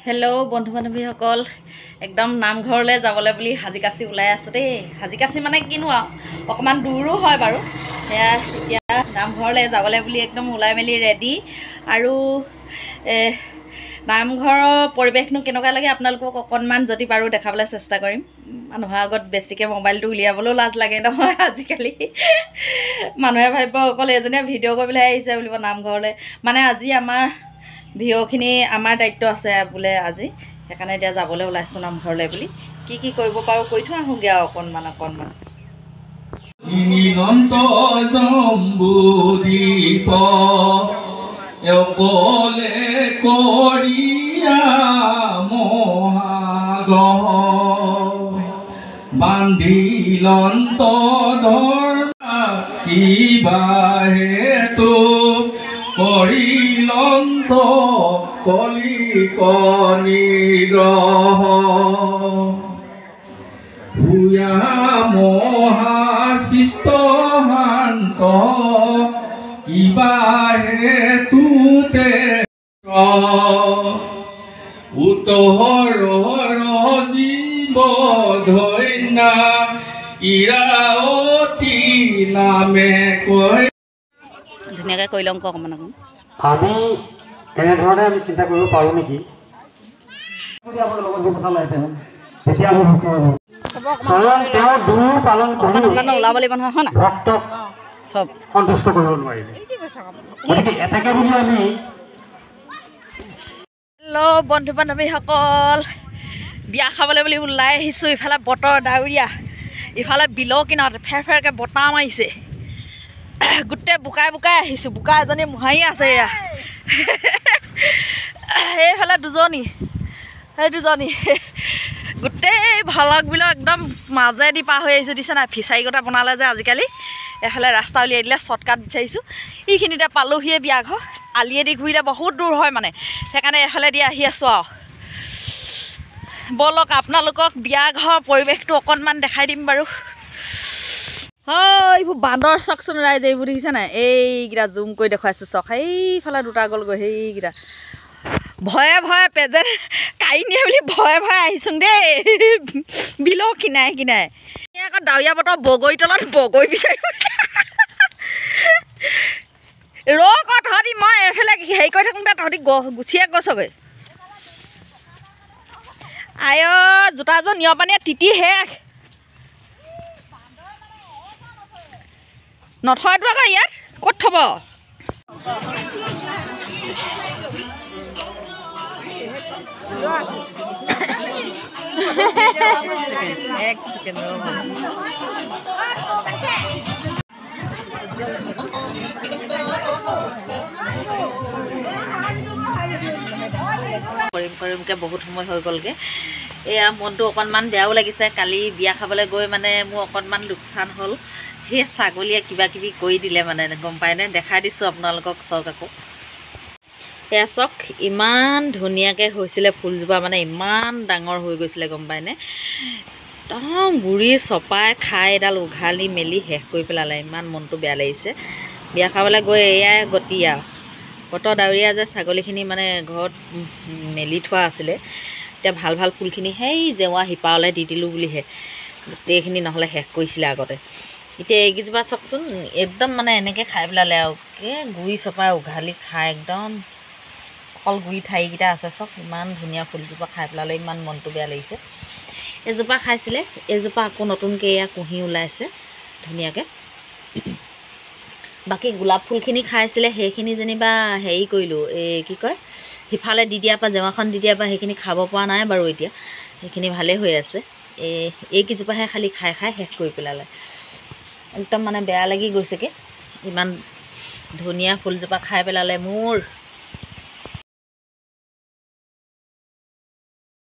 Hello' বন্ধু বান্ধৱীসকল, একদম নামঘৰলৈ যাবলৈ বুলি সাজি কাচি ওলাই আছোঁ দেই। সাজি কাচি মানে কিনো আৰু অকণমান দূৰো হয় বাৰু। সেয়া এতিয়া নামঘৰলৈ যাবলৈ বুলি একদম ওলাই মেলি ৰেডি। আৰু নামঘৰৰ পৰিৱেশনো কেনেকুৱা লাগে আপোনালোকক অকণমান যদি পাৰোঁ দেখাবলৈ চেষ্টা কৰিম। মানুহৰ আগত বেছিকৈ মোবাইলটো উলিয়াবলৈও লাজ লাগে নহয় আজিকালি। মানুহে ভাবিব অকল এজনীয়ে ভিডিঅ' কৰিবলৈ আহিছে বুলিব নামঘৰলৈ। মানে আজি আমাৰ ভিঅ'খিনি আমাৰ দায়িত্ব আছে বোলে আজি, সেইকাৰণে এতিয়া যাবলৈ ওলাইছোঁ নামঘৰলৈ বুলি। কি কি কৰিব পাৰোঁ কৰি থৈ আহোঁগৈ আৰু অকণমান। বান্ধিলন্ত কিবাহেতু কৰিলন্ত কলিকনিগ্ৰহ ভূয়া মহাশিষ্টহান্ত কিবাহেতুতে উত্তৰ জীৱ ধন্যা ইৰাৱতী নামে কৈ ধুনীয়াকৈ কৈ লওঁ অকণমান। আমি এনেধৰণে আমি চিন্তা কৰিব পাৰোঁ নেকি? ওলাব লাগিব নহয় হয় নাই? ভক্তক চব সন্তুষ্ট কৰিব নোৱাৰিলে গতিকে এটাকে বুলি আমি হেল্ল' বন্ধু বান্ধৱীসকল, বিয়া খাবলৈ বুলি ওলাই আহিছোঁ। ইফালে বতৰ ডাৱৰীয়া, ইফালে বিলৰ কিনাৰত ফেৰ ফেৰকৈ বতাহ মাৰিছে। গোটেই বোকাই আহিছোঁ। বোকা এজনী মোহাৰি আছে এয়া। এইফালে দুজনী, সেই দুজনী গোটেই ভলক বিলক একদম মাজেদি পাৰ হৈ আহিছোঁ। দিছে নাই ফিচাৰী গোটা বনালে যে আজিকালি, এফালে ৰাস্তা উলিয়াই দিলে, শ্বৰ্টকাট বিচাৰিছোঁ। এইখিনিতে পালোহিয়ে বিয়া ঘৰ। আলিয়েদি ঘূৰিলে বহুত দূৰ হয় মানে, সেইকাৰণে এফালে দি আহি আছোঁ আৰু। ব'লক আপোনালোকক বিয়া ঘৰৰ পৰিৱেশটো অকণমান দেখাই দিম বাৰু। হয়, এইবোৰ বান্দৰ চাওকচোন ৰাইজ, এইবোৰ দেখিছে নাই? এইকেইটা জুম কৰি দেখুৱাইছোঁ চাওক। সেইফালে দুটা গ'লগৈ সেইকেইটা। ভয়ে পেজেণ্ট কাঢ়ি নিয়ে বুলি ভয়ে আহিছোং দেই বিলৰ কিনাই আকৌ ডাৱৰীয়া বতৰ বগৰী তলত বগৰী বিচাৰি ৰ'ক তহঁতি। মই এইফালে হেৰি কৰি থাকোঁতে তহঁতি গুচিয়ে গৈছগৈ। আই জোতাযোৰ নিয়ৰ পানীয়ে তিতি শেষ। নথয়তো আকৌ ইয়াত ক'ত থ'ব? কৰিমকৈ বহুত সময় হৈ গ'লগৈ। এয়া মনটো অকণমান বেয়াও লাগিছে। কালি বিয়া খাবলৈ গৈ মানে মোৰ অকণমান লোকচান হ'ল। সেই ছাগলীয়ে কিবা কিবি কৰি দিলে মানে, গম পায়নে? দেখাই দিছোঁ আপোনালোকক চাওক আকৌ। এয়া চাওক, ইমান ধুনীয়াকৈ হৈছিলে ফুলজোপা, মানে ইমান ডাঙৰ হৈ গৈছিলে গম পায়নে? একদম গুৰি চপাই খাই এডাল উঘালি মেলি শেষ কৰি পেলালে। ইমান মনটো বেয়া লাগিছে। বিয়া খাবলৈ গৈ এয়াই গতি আৰু। বতৰ ডাৱৰীয়া যে, ছাগলীখিনি মানে ঘৰত মেলি থোৱা আছিলে। এতিয়া ভাল ফুলখিনি সেই জেওৰা শিপাৰলৈ দি দিলোঁ বুলিহে, গোটেইখিনি নহ'লে শেষ কৰিছিলে আগতে। এতিয়া এইকেইজোপা চাওকচোন, একদম মানে এনেকৈ খাই পেলালে আৰু। গুৰি চপাই উঘালি খাই একদম অকল গুৰি ঠাৰিকেইটা আছে চাওক। ইমান ধুনীয়া ফুলজোপা খাই পেলালে, ইমান মনটো বেয়া লাগিছে। এজোপা খাইছিলে, এজোপা আকৌ নতুনকৈ এয়া কুঁহি ওলাইছে ধুনীয়াকৈ। বাকী গোলাপ ফুলখিনি খাইছিলে, সেইখিনি যেনিবা হেৰি কৰিলোঁ, এই কি কয়, সিফালে দি দিয়াৰ পৰা, জেওৰাখন দি দিয়াৰ পৰা সেইখিনি খাব পৰা নাই বাৰু এতিয়া। সেইখিনি ভালেই হৈ আছে। এইকেইজোপাহে খালি খাই শেষ কৰি পেলালে। একদম মানে বেয়া লাগি গৈছেগৈ, ইমান ধুনীয়া ফুলজোপা খাই পেলালে মোৰ।